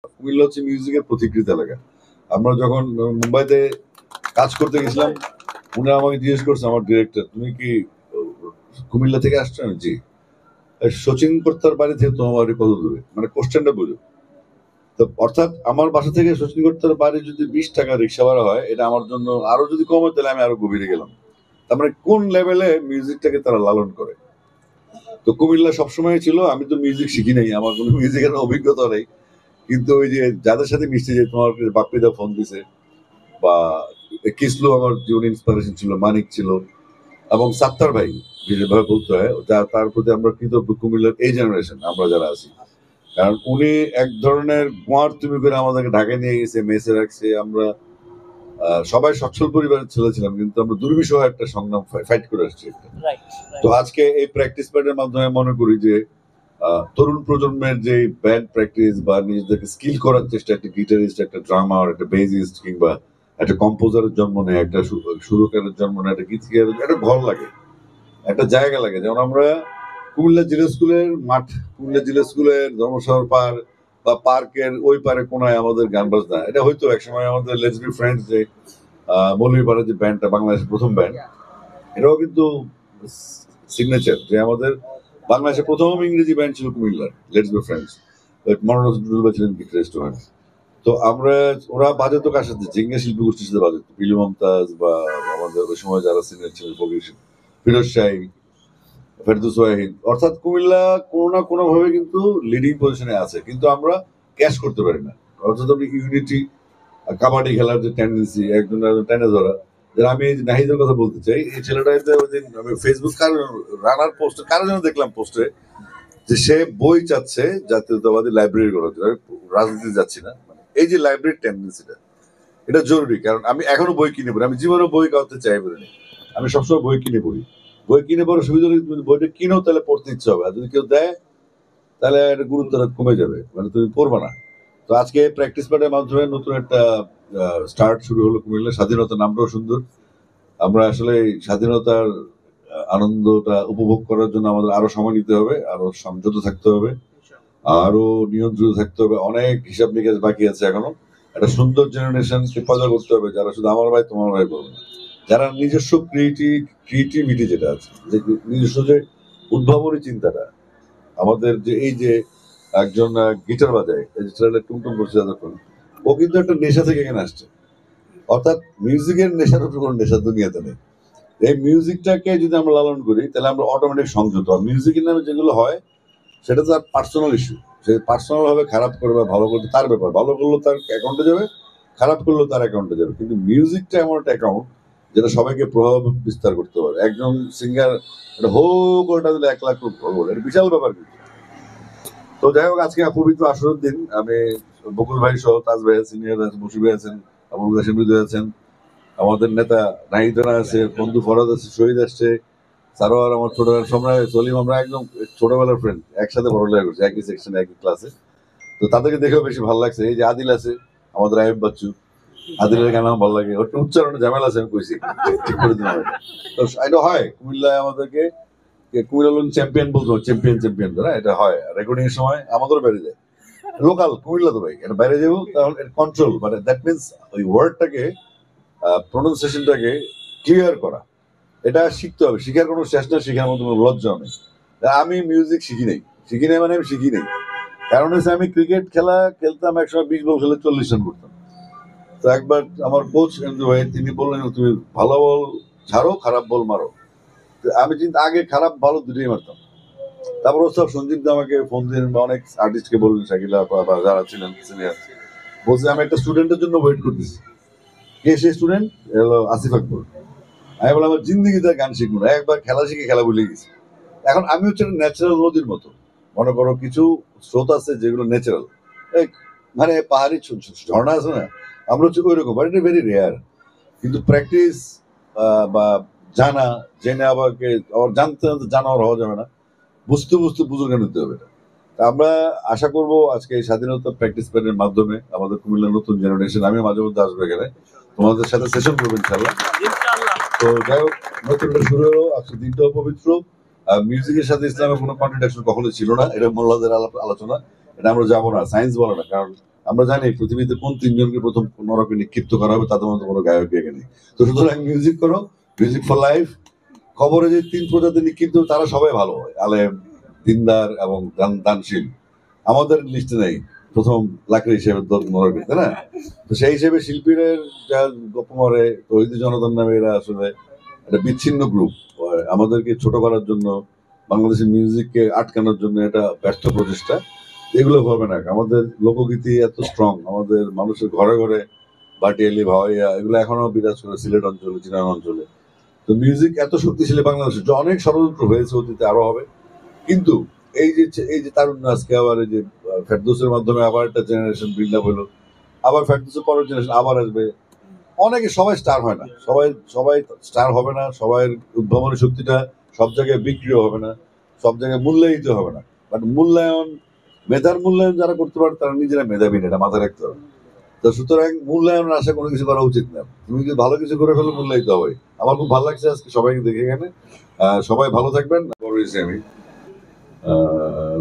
কুমিল্লা হচ্ছে মিউজিকের প্রতিকৃত এলাকা। আমরা যখন মুম্বাইতে কাজ করতে গেছিলাম, উনি আমাকে জিজ্ঞেস করছে, আমার ডিরেক্টর, তুমি কি কুমিল্লা থেকে আসছো? আমি, জি। সচিন কর্তার বাড়ি থেকে তোমার বাড়ি কত দূরে? মানে কোশ্চেনটা বুঝো। তো অর্থাৎ আমার বাসা থেকে সচিন কর্তার বাড়ি যদি 20 টাকা রিক্সা ভাড়া হয়, এটা আমার জন্য আরো যদি কম হয় তাহলে আমি আরো গভীরে গেলাম। তার মানে কোন লেভেলে মিউজিকটাকে তারা লালন করে। তো কুমিল্লা সবসময় ছিল, আমি তো মিউজিক শিখি নাই, আমার কোনো মিউজিকের অভিজ্ঞতা নেই, কিন্তু ওই যে যাদের সাথে মিশতে, যে তোমার বাপ্পিদা ফোন দিছে, বা কিসলু আমার জীবন ইন্সপিরেশন ছিল, মানিক ছিল, এবং সাত্তার ভাই যেভাবে বলতে হয়, তার প্রতি আমরা কৃতজ্ঞ, কুমিল্লার এই জেনারেশন আমরা যারা আছি। কারণ উনি এক ধরনের গোয়ার তুমি করে আমাদেরকে ঢাকায় নিয়ে গেছে, মেসে রাখছে। আমরা সবাই সচ্ছল পরিবারের ছেলে ছিলাম, কিন্তু আমরা দুর্বিষহ একটা সংগ্রাম ফাইট করে আসছি। তো আজকে এই প্র্যাকটিস প্যাডের মাধ্যমে মনে করি যে তরুণ প্রজন্মের যে ব্যান্ড প্র্যাকটিস বা নিজেদেরকে স্কিল করার চেষ্টা, একটা গিটারিস্ট, একটা ড্রামার, একটা বেসিস্ট কিংবা একটা কম্পোজারের জন্ম নেয়, একটা সুরকারের জন্ম নেয়, একটা গীতিকারের একটা ঘর লাগে, একটা জায়গা লাগে। যেমন আমরা কুমিল্লা জিলা স্কুলের মাঠ, কুমিল্লা জিলা স্কুলের ধর্মশহর পার বা পার্কের ওই পারে কোনায় আমাদের গান বাজনা, এটা হয়তো একসময় আমাদের লেটস বি ফ্রেন্ডস যে মৌলভীপাড়ার যে ব্যান্ডটা, বাংলাদেশের প্রথম ব্যান্ড, এটাও কিন্তু সিগনেচার যে আমাদের বাংলাদেশের প্রথম ইংরেজি ব্যান্ড ছিল কুমিল্লার লেটস বি ফ্রেন্ডস। মনোরঞ্জন টুডুল ছিলেন গিটারিস্ট। তো আমরা, ওরা বাজাতো কার সাথে? জিঙ্গা শিল্পী গোষ্ঠীর সাথে বাজাতো, পিলু মমতাজ বা আমাদের ওই সময় যারা সিনিয়র ছিলেন, ফিরোজ শাহী, ফেরদৌস ওয়াহিদ। অর্থাৎ কুমিল্লা কোনো না কোনো ভাবে কিন্তু লিডিং পজিশনে আছে, কিন্তু আমরা ক্যাশ করতে পারি না। অর্থাৎ আমি ইউনিটি, কাবাডি খেলার যে টেন্ডেন্সি, একজন টেনে ধরা। আমি নাহিদের কথা বলতে চাই, এই ছেলেটা ওই দিন আমি ফেসবুক রানার পোস্টে কারো জন্য দেখলাম পোস্টে যে সে বই চাচ্ছে জাতীয়তাবাদী লাইব্রেরি করার জন্য। রাজনীতি যাচ্ছি না, এই যে লাইব্রেরির টেন্ডেন্সিটা, এটা জরুরি। কারণ আমি এখনো বই কিনে পড়ি, আমি জীবনে বই কাউতে চাই বলিনি, আমি সবসময় বই কিনে পড়ি। বই কিনে পড়ার সুবিধা হলে তুমি বইটা কিনো, তাহলে পড়তে ইচ্ছে হবে, আর যদি কেউ দেয় তাহলে এটা গুরুত্বটা কমে যাবে, মানে তুমি পড়বে না। তো আজকে প্র্যাকটিস প্যাডের মাধ্যমে নতুন একটা স্টার্ট শুরু হলো কুমিল্লা। স্বাধীনতা নামটাও সুন্দর। আমরা আসলে স্বাধীনতার আনন্দটা উপভোগ করার জন্য আমাদের আরো সময় নিতে হবে, আরো সংযত থাকতে হবে, আরো নিয়ন্ত্রিত থাকতে হবে। অনেক হিসাব নিকাশ বাকি আছে এখনো। একটা সুন্দর জেনারেশন পয়দা করতে হবে, যারা শুধু আমার ভাই তোমার ভাই বলবে না, যারা নিজস্ব ক্রিয়েটিভিটি যেটা আছে, যে নিজস্ব যে উদ্ভাবনী চিন্তাটা, আমাদের যে এই যে একজন গিটার বাজায়, এই যে ছেলেটা টুমটুম করছে যতক্ষণ, ও কিন্তু একটা নেশা থেকে এখানে আসছে। অর্থাৎ মিউজিকের নেশার উপর কোনো নেশা দুনিয়াতে নেই। এই মিউজিকটাকে যদি আমরা লালন করি, তাহলে আমরা অটোমেটিক সংযত হয়। মিউজিকের নামে যেগুলো হয় সেটা তার পার্সোনাল ইস্যু, সে পার্সোনাল ভাবে খারাপ করবে বা ভালো করবে তার ব্যাপার। ভালো করলেও তার অ্যাকাউন্টে যাবে, খারাপ করলেও তার অ্যাকাউন্টে যাবে। কিন্তু মিউজিকটা এমন একটা অ্যাকাউন্ট যেটা সবাইকে প্রভাব বিস্তার করতে পারে। একজন সিঙ্গার এটা হো করে দিলে 1 লাখ লোক বলে, এটা বিশাল ব্যাপার কিন্তু। তো যাই হোক, আজকে পবিত্র আসরের দিন। আমি বকুল ভাই সহ তাজ ভাই আছেন, সিনিয়র আছেন, বসি ভাই আছেন, আবুল কাশিম হৃদয় আছেন, আমাদের নেতা নাহিদানা আছে, বন্ধু ফরাদ আছে, শহীদ আসছে, সারোয়ার আমার ছোটবেলার, সম্রাট সলিম, আমরা একদম ছোটবেলার ফ্রেন্ড, একসাথে পড়ালেখা করছি, একই সেকশনে একই ক্লাসে। তো তাদেরকে দেখেও বেশি ভালো লাগছে। এই যে আদিল আছে, আমাদের আইব বাচ্চু, আদিলের গান আমার ভালো লাগে, ওর উচ্চারণে ঝামেলা আছে, আমি কইছি ঠিক করে দিলাম। তো এটা হয় কুমিল্লায় আমাদেরকে, কুমিল্লা চ্যাম্পিয়ন বলতে হয়, চ্যাম্পিয়ন ধরা, এটা হয় রেকর্ডিং এর সময় আমাদেরও বেড়ে যায়। লোকাল কুমিল্লা তো ভাই, এটা বাইরে যাবো তাহলে কন্ট্রোল, মানে দ্যাট মিনস ওই ওয়ার্ডটাকে, প্রোনাউন্সিয়েশনটাকে ক্লিয়ার করা, এটা শিখতে হবে। শিখার কোনো শেষ না, শিখার মতো কোনো লজ্জা নেই। আমি মিউজিক শিখি নাই মানে আমি শিখি নাই। কারণ হচ্ছে আমি ক্রিকেট খেলা খেলতাম, একসময় 20 বল খেলে 40 রান করতাম। তো একবার আমার কোচ ভাই তিনি বললেন, তুমি ভালো বল ছাড়ো, খারাপ বল মারো। আমি কিন্তু আগে খারাপ ভালো দুটোই মারতাম। তারপর সব সঞ্জীব দা আমাকে ফোন দিলেন বা অনেক আর্টিস্টকে বললেন, শাকিলা বা যারা ছিলেন সিনিয়র, বলছে আমি একটা স্টুডেন্টের জন্য ওয়েট করতেছি। কে সেই স্টুডেন্ট? হলো আসিফ আকবর। আমি বললাম আমার জিন্দিগিতে গান শিখবো না, একবার খেলা শিখে খেলা ভুলে গেছি। এখন আমি হচ্ছে ন্যাচারাল নদীর মতো, মনে করো কিছু স্রোত আছে যেগুলো ন্যাচারাল, মানে পাহাড়ি ঝর্ণা আছে না, আমরা হচ্ছে ওই রকম, বাট এটা ভেরি রেয়ার। কিন্তু প্র্যাকটিস বা জানা, জেনে আবার জানতে জানতে জানা আর হওয়া যাবে না, বুঝতে বুঝতে বুঝুর্গ নিতে হবে। আমরা আশা করব আজকে এই স্বাধীনতা প্র্যাকটিস প্যাডের মাধ্যমে আমাদের কুমিল্লার নতুন জেনারেশন, আমি মাঝে মধ্যে আসবো এখানে, তোমাদের সাথে সেশন করবো ইনশাল্লাহ। তো যাই হোক, নতুন শুরু হলো, আজকে দিনটাও পবিত্র। মিউজিকের সাথে ইসলামের কোনো কন্ট্রাডিকশন কখনো ছিল না, এটা মোল্লাদের আলোচনা, এটা আমরা যাবো না, সায়েন্স বলে না। কারণ আমরা জানি পৃথিবীতে কোন তিনজনকে প্রথম নরকে নিক্ষিপ্ত করা হবে, তাদের মধ্যে কোনো গায়ক গায়িকা নেই। তো সুতরাং মিউজিক করো, মিউজিক ফর লাইফ। খবরে যে 3 প্রজাতি নিক্ষিপ্ত তারা সবাই ভালো হয়, আলেম, দিনদার এবং দানশীল। আমাদের লিস্টে নেই প্রথম লাকড়ি হিসেবে নরকে, তাই না? তো সেই হিসেবে শিল্পীদের যা গপ্প মারে, তহিদি জনতার নামে এরা আসলে একটা বিচ্ছিন্ন গ্রুপ। আমাদেরকে ছোট করার জন্য, বাংলাদেশের মিউজিককে আটকানোর জন্য এটা ব্যর্থ প্রচেষ্টা। এগুলো হবে না। আমাদের লোকগীতি এত স্ট্রং, আমাদের মানুষের ঘরে ঘরে বাটিয়ালি, ভাওয়াইয়া এগুলো এখনো বিরাজ করে সিলেট অঞ্চলে, চিনাং অঞ্চলে। তো মিউজিক এত শক্তিশালী বাংলাদেশে, যে অনেক ষড়যন্ত্র হয়েছে, অতীতে আরো হবে। কিন্তু এই যে তারুণ্য আজকে আবার এই যে ফেরদৌসের মাধ্যমে আবার একটা জেনারেশন বিল্ড আপ হলো, আবার ফেরদৌসের পরের জেনারেশন আবার আসবে। অনেকে, সবাই স্টার হয় না, সবাই সবাই স্টার হবে না, সবাই উদ্ভাবনী শক্তিটা সব জায়গায় বিক্রিও হবে না, সব জায়গায় মূল্যায়িত হবে না। বাট মূল্যায়ন, মেধার মূল্যায়ন যারা করতে পারে তারা নিজেরা মেধাবী না, এটা মাথায় রাখতে হবে। তো সুতরাং মূল্যায়নের আশা কোনো কিছু করা উচিত না। তুমি যদি ভালো কিছু করে ফেলো, মূল্যায়িত হবে। আমার খুব ভালো লাগছে আজকে সবাইকে দেখে এখানে। সবাই ভালো থাকবেন। বড় হয়েছি আমি। আহ,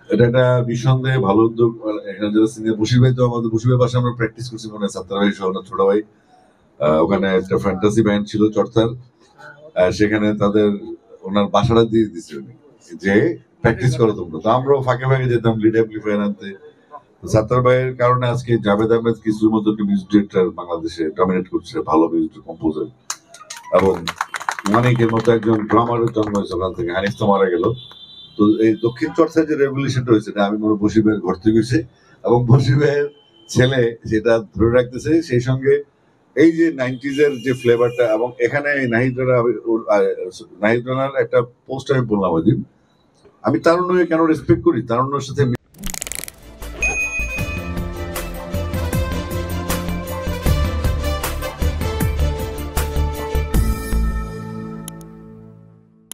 এটা একটা নিঃসন্দেহে ভালো উদ্যোগ। এখানে যারা সিনিয়র, বশির ভাই তো আমাদের, বশির ভাই পাশে আমরা প্র্যাকটিস করছি মনে হয়, সাত্তার ভাই সহ, ছোট ভাই। ওখানে একটা ফ্যান্টাসি ব্যান্ড ছিল চর্চার, সেখানে তাদের ওনার বাসাটা দিয়ে দিচ্ছে উনি, যে প্র্যাকটিস করো তোমরা। তো আমরাও ফাঁকে ফাঁকে যেতাম লিড অ্যাম্পলিফায়ার আনতে। তো সাত্তার ভাইয়ের কারণে আজকে জাভেদ আহমেদ কিছুর মতো মিউজিক ডিরেক্টর বাংলাদেশে ডমিনেট করছে, ভালো মিউজিক কম্পোজার। এবং মানিকের মতো একজন ড্রামারের জন্ম হয়েছে ওখান থেকে, হানিফ তো মারা গেল। তো এই দক্ষিণ চর্চায় যে রেভলিউশনটা হয়েছে, এটা আমি মনে বশির ভাইয়ের ঘর থেকে হয়েছে, এবং বশির ভাইয়ের ছেলে সেটা ধরে রাখতেছে। সেই সঙ্গে এই যে 90s এর যে ফ্লেভারটা, এবং এখানে নাহিদ রানার একটা পোস্ট আমি বললাম ওই দিন, আমি তারুণ্যকে কেন রেসপেক্ট করি, তারুণ্যের সাথে